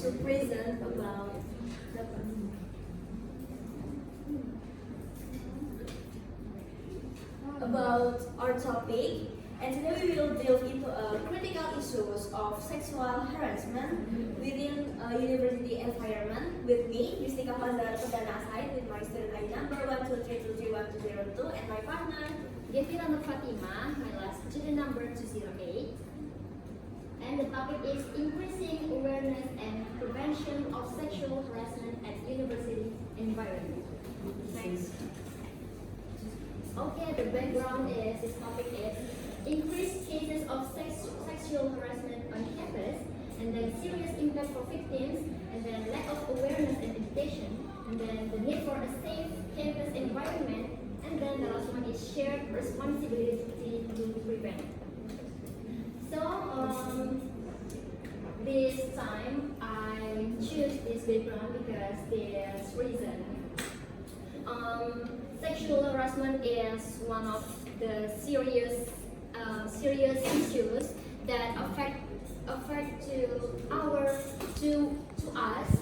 to present about our topic. And today we will delve into critical issues of sexual harassment within a university environment. With me, Yustika Fazar Perdana Asaid, with my student ID number 123231202, and my partner, Devila Nur Fatima, my last student number 208. And the topic is increasing awareness and prevention of sexual harassment at university environment. Thanks. Okay, the background is this topic is increased cases of sexual harassment on campus, and then serious impact for victims, and then lack of awareness and education, and then the need for a safe campus environment, and then the last one is shared responsibility to prevent. So this time I choose this background because there's reason. Sexual harassment is one of the serious issues that affect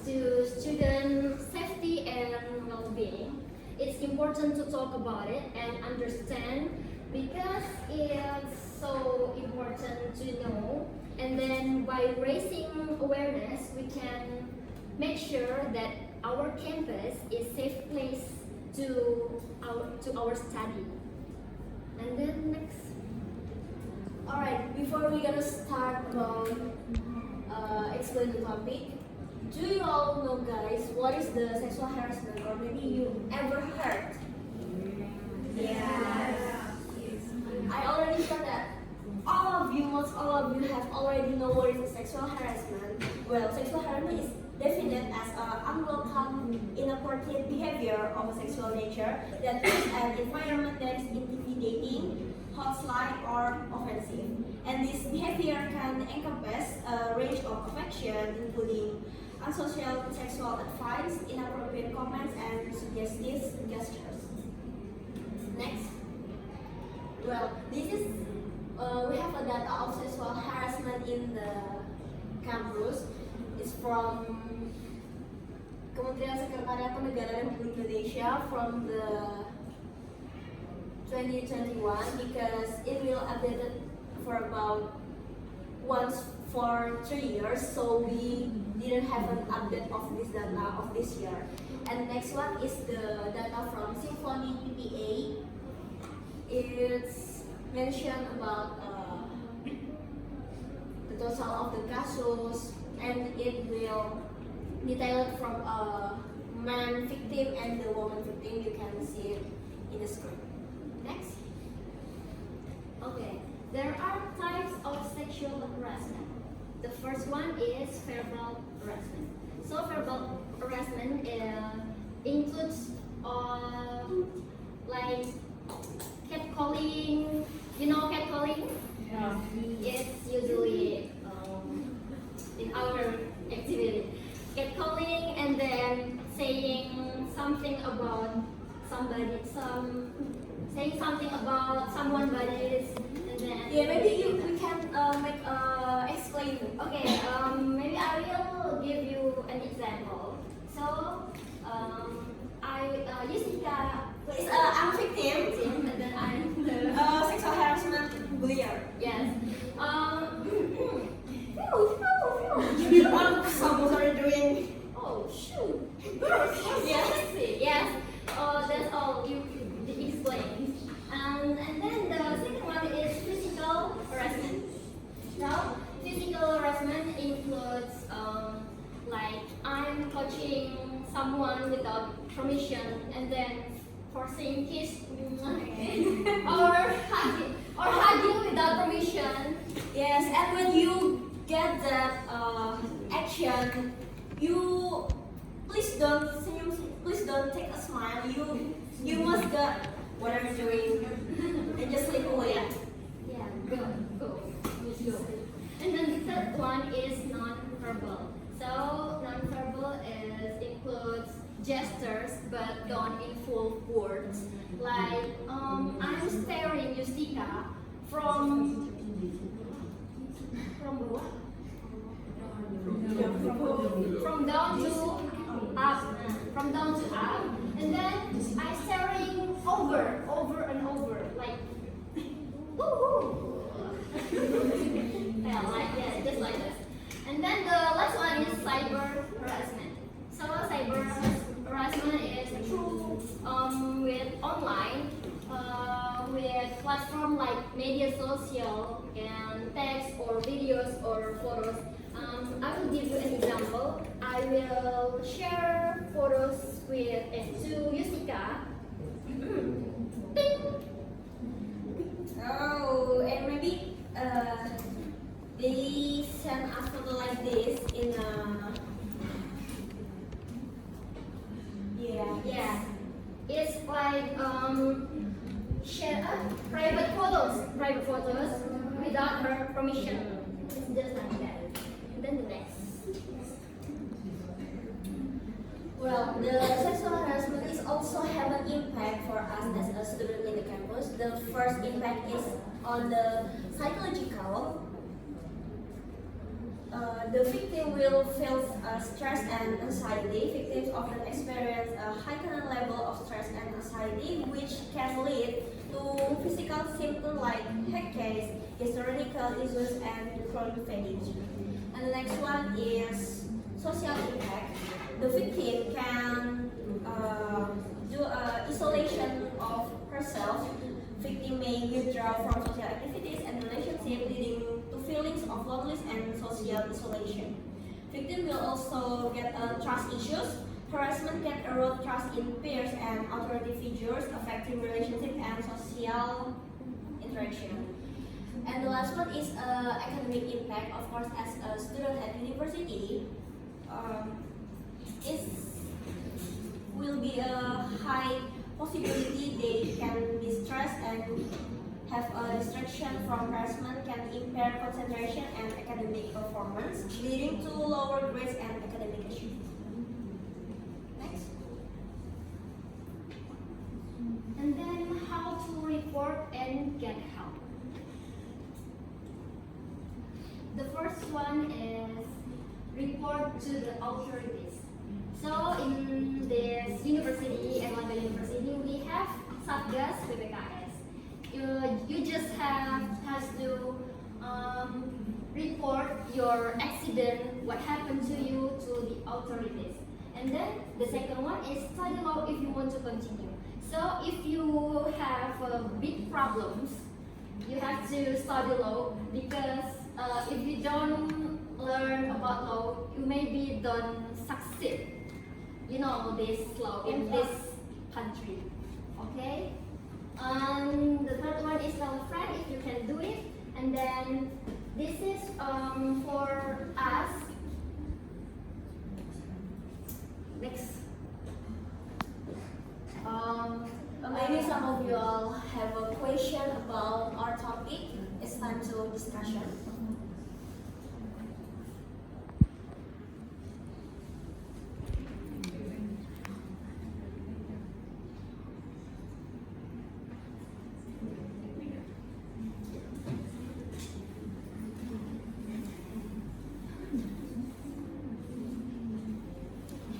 to student safety and well-being. It's important to talk about it and understand because it's so important to know, and then by raising awareness we can make sure that our campus is safe place to our study. And then next. Alright, before we're gonna start about explain the topic, do you all know, guys, what is the sexual harassment, or maybe you ever heard? Yes. I already said that most all of you have already know what is sexual harassment. Well, sexual harassment is defined as unwelcome, inappropriate behavior of a sexual nature that is an environment that is intimidating, hostile, or offensive. And this behavior can encompass a range of affection, including unsocial sexual advice, inappropriate comments, and suggestive gestures. Next. Well, this is we have a data of sexual harassment in the campus. It's from Kementerian Sekretariat Kenegaraan Republik Indonesia from the 2021, because it will update it for about once for 3 years, so we didn't have an update of this data of this year. And next one is the data from Symphony PPA. It's mentioned about the total of the cases, and it will detail it from a man victim and the woman victim. You can see it in the screen. Next. Okay, there are types of sexual harassment. The first one is verbal harassment. So verbal harassment includes like catcalling. You know catcalling? Yeah. It's usually in our activity. Catcalling, and then saying something about somebody, saying something about someone bodies, and then Maybe we can explain. Okay, maybe I will give you an example. So, Yustika It's I'm victim. and then I'm the Sexual harassment bullier. yes. Someone are doing. Oh shoot. Yes. Yes. That's all you explained. And then the second one is physical harassment. Now, physical harassment includes like I'm touching someone without permission, and then forcing kiss or hugging without permission. Yes, and when you get that action, you please don't take a smile. You must go what are you doing and just slip away. Yeah, go. And then the third one is non-verbal. So non-verbal includes gestures but not in full words. Like I'm staring Yustika from what? But from like media social and text or videos or photos, I will give you an example. I will share photos with to Yusika. Ping! Oh, and maybe they send us photo like this in a Yeah, it's like share private photos without her permission. It's just like that. And then the next. Well, the sexual harassment is also have an impact for us as a student in the campus. The first impact is on the psychological. The victim will feel stress and anxiety. Victims often experience a heightened level of stress and anxiety, which can lead to physical symptoms like headaches, gastrointestinal issues, and chronic fatigue. And the next one is social impact. The victim can do isolation of herself. Victim may withdraw from social activities and relationships, leading to feelings of loneliness and social isolation. Victim will also get trust issues. Harassment can erode trust in peers and authority figures, affecting relationship and social interaction. And the last one is academic impact. Of course, as a student at university, it will be a high possibility they can be stressed and have a distraction from harassment, can impair concentration and academic performance, leading to lower grades and academic achievement. Next. And then how to report and get help. The first one is report to the authorities. So in this university, Erlangga University, we have Satgas PPKS. You just has to report your accident, what happened to you, to the authorities. And then the second one is study law if you want to continue. So if you have big problems, you have to study law because if you don't learn about law, you maybe don't succeed. You know this law in this country. Okay? And the third one is tell a friend if you can do it. And then this is for us. Next. Maybe some of you all have a question about our topic. It's time to discussion.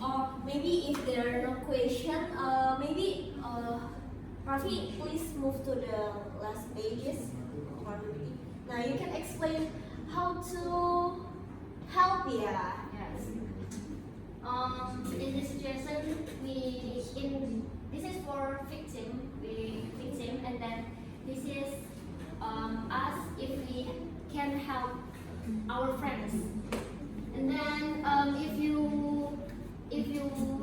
Or maybe if there are no question, maybe Rafi, please move to the last pages. Now you can explain how to help, yeah. Yes. In this situation, this is for victim, and then this is us if we can help our friends. And then if you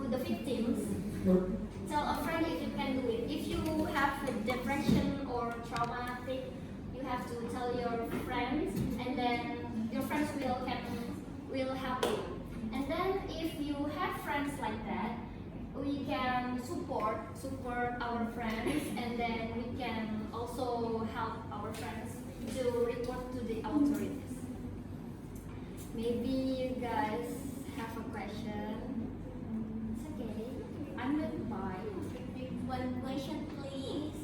the victims tell a friend if you can do it. If you have a depression or traumatic, you have to tell your friends, and then your friends will help you. And then if you have friends like that, we can support our friends, and then we can also help our friends to report to the authorities. Maybe you guys have a question. It's okay. I'm not by. One question, please.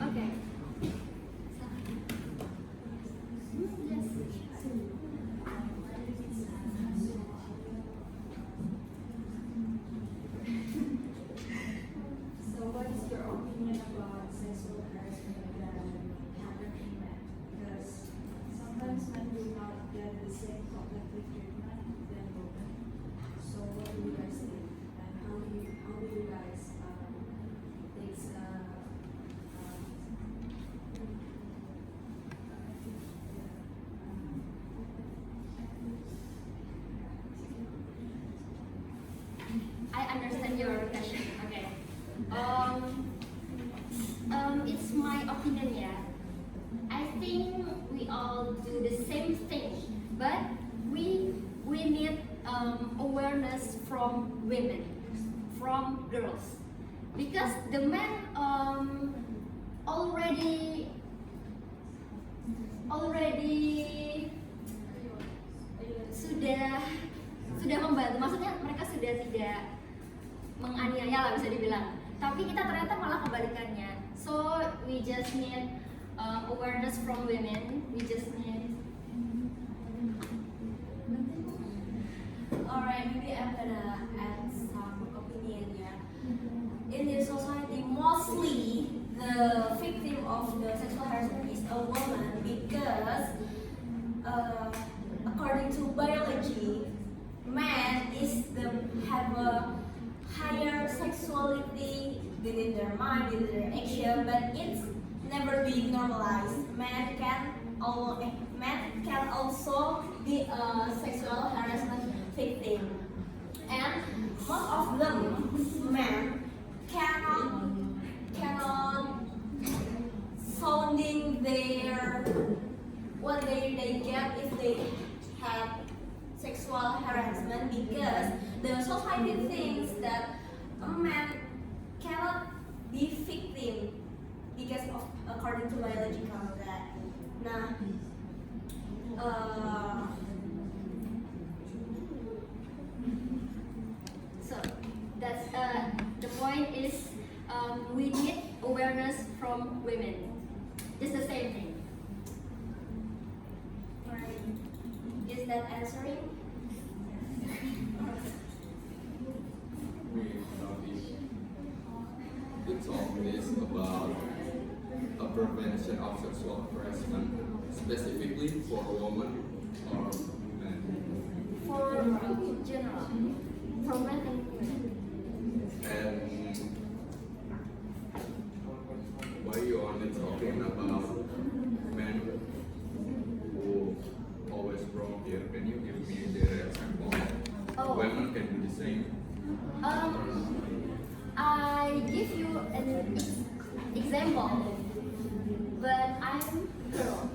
Okay. So what is your opinion about sexual harassment that happened in get the same cognitive treatment than women. So what do you guys think? And how do you guys think I understand your question. Okay. It's my opinion, yeah. I think we all do the same thing, but we need awareness from women, from girls, because the men already sudah membantu, maksudnya mereka sudah tidak menganiaya lah bisa dibilang, tapi kita ternyata malah kebalikannya. So we just need awareness from women. We just need. Alright, maybe I'm gonna add some opinion. Yeah. In this society, mostly the victim of the sexual harassment is a woman because, according to biology, men have a higher sexuality within their mind, within their action, but it's never being normalized. Men can also be a sexual harassment victim, and most of them men cannot sounding their what they get if they have sexual harassment, because the society thinks that a man cannot be victim because of according to biological that. Nah, So that's the point is we need awareness from women. It's the same thing. right. Is that answering? The talk is about a prevention of sexual harassment, specifically for women or men. For general, for men and women. And why you only talking about men who always wrong here? Can you give me the example? Oh. Women can do the same. I give you an example, but I'm girl,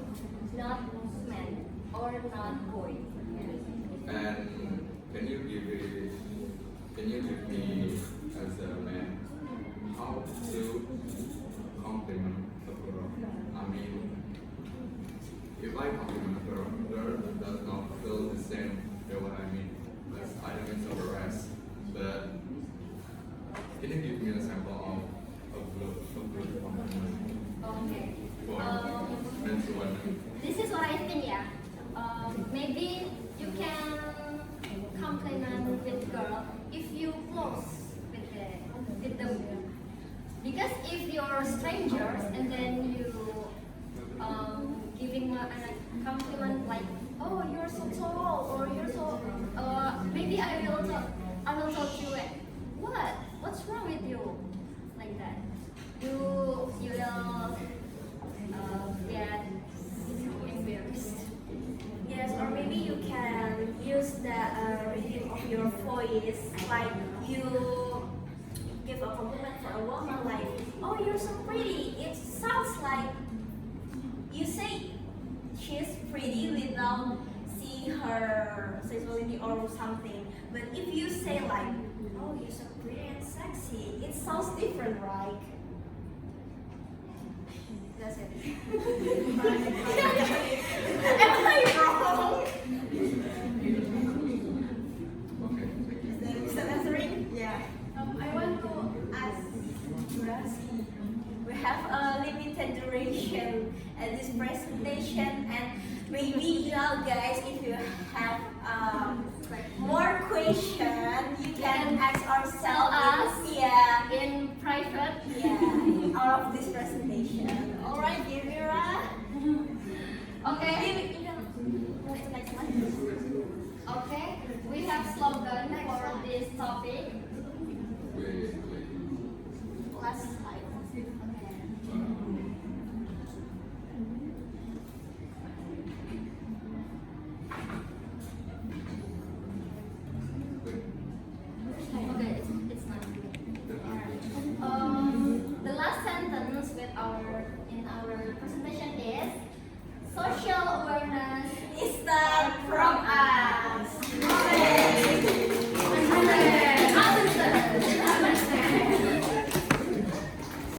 not man or not boy. And can you give me as a man how to compliment a girl? I mean, if I compliment a girl does not feel the same. You know what I mean? Because I don't mean to harass, but can you give me an example of good compliment Okay. for men to women? This is what I think, yeah. Maybe you can compliment with girl if you close with them. Because if you're strangers and then you giving a compliment like, oh, you're so tall, or you're so maybe I will talk to you what's wrong with you, like that. You will get embarrassed. Yes, or maybe you can use the rhythm of your voice, like you give a compliment for a woman, like, oh, you're so pretty. It sounds like you say she's pretty without seeing her sexuality or something. But if you say like, oh, you're so pretty and sexy, it sounds different, right? That's it. Am I wrong? Okay, thank you. Is that answering? Yeah. I want to ask Rasi. We have a limited duration at this presentation, and maybe you all guys, if you have more questions, you can ask ourselves. us. Yeah. In private. Yeah. Out of this presentation. All right, Yamira. Okay. You can. Okay, we have slogan for this topic. We